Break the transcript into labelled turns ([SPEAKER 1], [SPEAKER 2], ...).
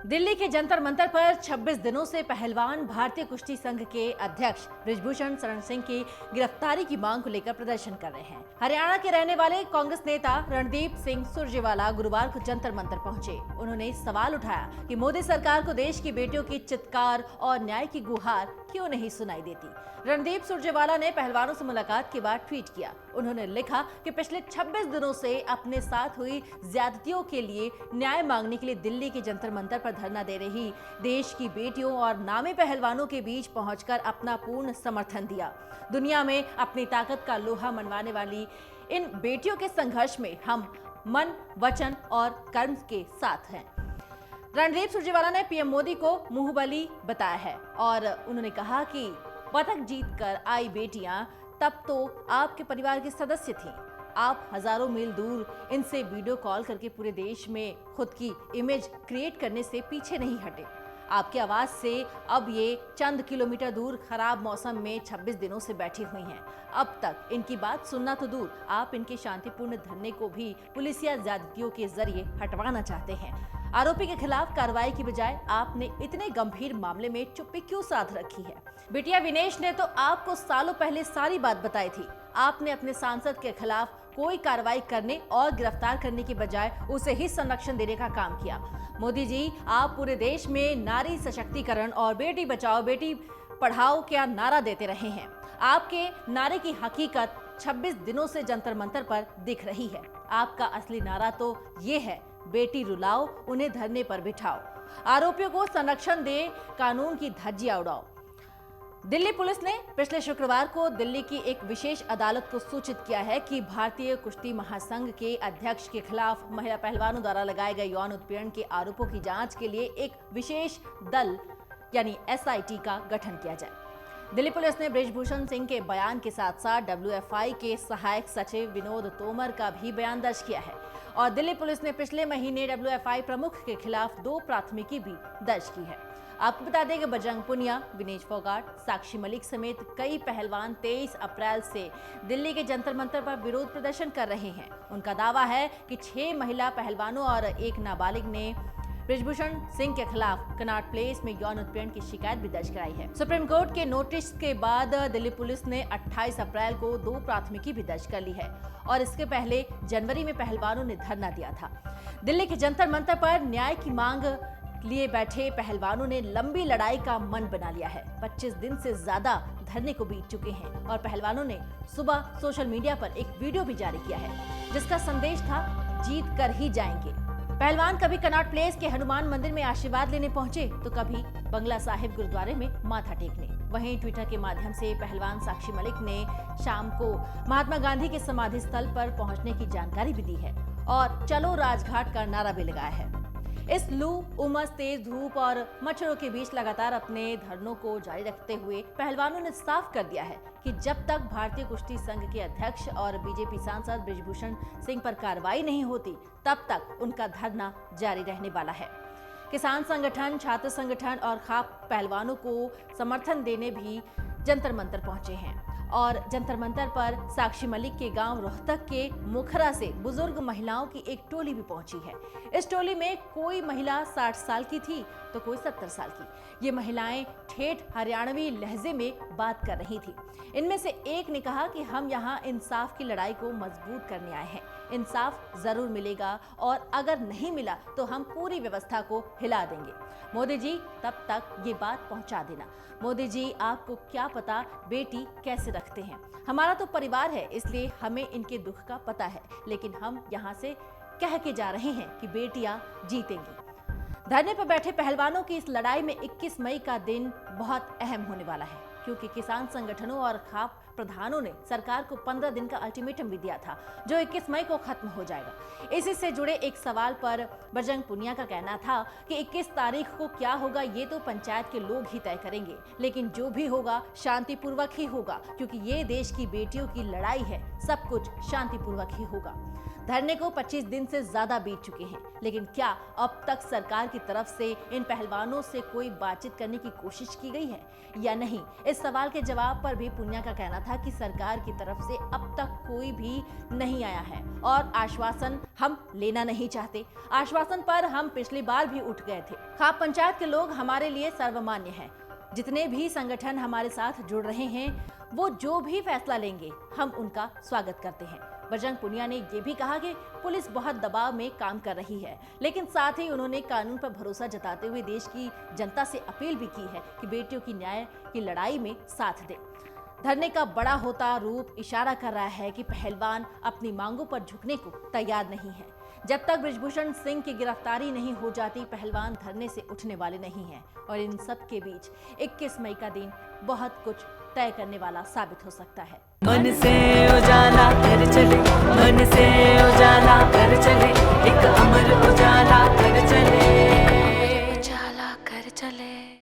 [SPEAKER 1] दिल्ली के जंतर मंतर पर 26 दिनों से पहलवान भारतीय कुश्ती संघ के अध्यक्ष बृजभूषण शरण सिंह की गिरफ्तारी की मांग को लेकर प्रदर्शन कर रहे हैं। हरियाणा के रहने वाले कांग्रेस नेता रणदीप सिंह सुरजेवाला गुरुवार को जंतर मंतर पहुंचे। उन्होंने सवाल उठाया कि मोदी सरकार को देश की बेटियों की चित्कार और न्याय की गुहार क्यों नहीं सुनाई देती। रणदीप सुरजेवाला ने पहलवानों से मुलाकात के बाद ट्वीट किया। उन्होंने लिखा कि पिछले 26 दिनों से अपने साथ हुई ज्यादतियों के लिए न्याय मांगने के लिए दिल्ली के जंतर मंतर पर धरना दे रही देश की बेटियों और नामी पहलवानों के बीच पहुंचकर अपना पूर्ण समर्थन दिया। दुनिया में अपनी ताकत का लोहा मनवाने वाली इन बेटियों के संघर्ष में हम मन, वचन और कर्म के साथ हैं। रणदीप सुरजेवाला ने पीएम मोदी को मुंहबली बताया है और उन्होंने कहा कि पदक जीतकर आई बेटियां तब तो आपके परिवार के सदस्य थीं। आप हजारों मील दूर इनसे वीडियो कॉल करके पूरे देश में खुद की इमेज क्रिएट करने से पीछे नहीं हटे। आपकी आवाज से अब ये चंद किलोमीटर दूर खराब मौसम में 26 दिनों से बैठी हुई हैं। अब तक इनकी बात सुनना तो दूर, आप इनके शांतिपूर्ण धरने को भी पुलिसिया ज्यादतियों के जरिए हटवाना चाहते हैं। आरोपी के खिलाफ कार्रवाई की बजाय आपने इतने गंभीर मामले में चुप्पी क्यों साध रखी है? बिटिया विनेश ने तो आपको सालों पहले सारी बात बताई थी। आपने अपने सांसद के खिलाफ कोई कार्रवाई करने और गिरफ्तार करने की बजाय उसे ही संरक्षण देने का काम किया। मोदी जी, आप पूरे देश में नारी सशक्तिकरण और बेटी बचाओ बेटी पढ़ाओ क्या नारा देते रहे हैं। आपके नारे की हकीकत 26 दिनों से जंतर मंतर पर दिख रही है। आपका असली नारा तो ये है, बेटी रुलाओ, उन्हें धरने पर बिठाओ, आरोपियों को संरक्षण दे, कानून की धज्जियां उड़ाओ। दिल्ली पुलिस ने पिछले शुक्रवार को दिल्ली की एक विशेष अदालत को सूचित किया है कि भारतीय कुश्ती महासंघ के अध्यक्ष के खिलाफ महिला पहलवानों द्वारा लगाए गए यौन उत्पीड़न के आरोपों की जांच के लिए एक विशेष दल यानी एसआईटी का गठन किया जाए। दिल्ली पुलिस ने बृजभूषण सिंह के बयान के साथ साथ डब्ल्यूएफआई के सहायक सचिव विनोद तोमर का भी बयान दर्ज किया है और दिल्ली पुलिस ने पिछले महीने डब्ल्यूएफआई प्रमुख के खिलाफ 2 प्राथमिकी भी दर्ज की है। आपको बता दें कि बजरंग पुनिया, विनेश फोगाट, साक्षी मलिक समेत कई पहलवान 23 अप्रैल से दिल्ली के जंतर मंतर पर विरोध प्रदर्शन कर रहे हैं। उनका दावा है कि 6 महिला पहलवानों और एक नाबालिग ने बृजभूषण सिंह के खिलाफ कनॉट प्लेस में यौन उत्पीड़न की शिकायत भी दर्ज कराई है। सुप्रीम कोर्ट के नोटिस के बाद दिल्ली पुलिस ने 28 अप्रैल को 2 प्राथमिकी भी दर्ज कर ली है और इसके पहले जनवरी में पहलवानों ने धरना दिया था। दिल्ली के जंतर मंतर पर न्याय की मांग लिए बैठे पहलवानों ने लंबी लड़ाई का मन बना लिया है। 25 दिन से ज्यादा धरने को बीत चुके हैं और पहलवानों ने सुबह सोशल मीडिया पर एक वीडियो भी जारी किया है जिसका संदेश था, जीत कर ही जाएंगे। पहलवान कभी कनॉट प्लेस के हनुमान मंदिर में आशीर्वाद लेने पहुंचे तो कभी बंगला साहिब गुरुद्वारे में माथा टेकने। वहीं ट्विटर के माध्यम से पहलवान साक्षी मलिक ने शाम को महात्मा गांधी के समाधि स्थल पर पहुंचने की जानकारी भी दी है और चलो राजघाट का नारा भी लगाया है। इस लू, उमस, तेज धूप और मच्छरों के बीच लगातार अपने धरनों को जारी रखते हुए पहलवानों ने साफ कर दिया है कि जब तक भारतीय कुश्ती संघ के अध्यक्ष और बीजेपी सांसद बृजभूषण सिंह पर कार्रवाई नहीं होती तब तक उनका धरना जारी रहने वाला है। किसान संगठन, छात्र संगठन और खाप पहलवानों को समर्थन देने भी जंतर मंतर पहुंचे हैं और जंतर मंतर पर साक्षी मलिक के गांव रोहतक के मुखरा से बुजुर्ग महिलाओं की एक टोली भी पहुंची है। इस टोली में कोई महिला 60 साल की थी तो कोई 70 साल की। ये महिलाएं ठेठ हरियाणवी लहजे में बात कर रही थी। इनमें से एक ने कहा कि हम यहाँ इंसाफ की लड़ाई को मजबूत करने आए हैं। इंसाफ जरूर मिलेगा और अगर नहीं मिला तो हम पूरी व्यवस्था को हिला देंगे। मोदी जी, तब तक ये बात पहुंचा देना। मोदी जी, आपको क्या पता बेटी कैसे रखते हैं। हमारा तो परिवार है, इसलिए हमें इनके दुख का पता है, लेकिन हम यहाँ से कह के जा रहे हैं कि बेटियां जीतेंगी। धरने पर बैठे पहलवानों की इस लड़ाई में 21 मई का दिन बहुत अहम होने वाला है क्योंकि किसान संगठनों और खाप प्रधानों ने सरकार को 15 दिन का अल्टीमेटम भी दिया था जो 21 मई को खत्म हो जाएगा। इसी से जुड़े एक सवाल पर बजरंग पुनिया का कहना था कि 21 तारीख को क्या होगा ये तो पंचायत के लोग ही तय करेंगे, लेकिन जो भी होगा शांतिपूर्वक ही होगा क्योंकि ये देश की बेटियों की लड़ाई है, सब कुछ शांतिपूर्वक ही होगा। धरने को 25 दिन से ज्यादा बीत चुके हैं, लेकिन क्या अब तक सरकार की तरफ से इन पहलवानों से कोई बातचीत करने की कोशिश की गई है या नहीं? इस सवाल के जवाब पर भी पुनिया का कहना था कि सरकार की तरफ से अब तक कोई भी नहीं आया है और आश्वासन हम लेना नहीं चाहते। आश्वासन पर हम पिछली बार भी उठ गए थे। खाप पंचायत के लोग हमारे लिए सर्वमान्य हैं। जितने भी संगठन हमारे साथ जुड़ रहे हैं, वो जो भी फैसला लेंगे हम उनका स्वागत करते हैं। बजरंग पुनिया ने ये भी कहा कि पुलिस बहुत दबाव में काम कर रही है, लेकिन साथ ही उन्होंने कानून पर भरोसा जताते हुए देश की जनता से अपील भी की है कि बेटियों की न्याय की लड़ाई में साथ दें। धरने का बड़ा होता रूप इशारा कर रहा है कि पहलवान अपनी मांगों पर झुकने को तैयार नहीं है। जब तक बृजभूषण सिंह की गिरफ्तारी नहीं हो जाती, पहलवान धरने से उठने वाले नहीं हैं और इन सब के बीच 21 मई का दिन बहुत कुछ तय करने वाला साबित हो सकता है।
[SPEAKER 2] मन से उजाला कर चले, मन से उजाला कर चले, एक अमर उजाला कर चले।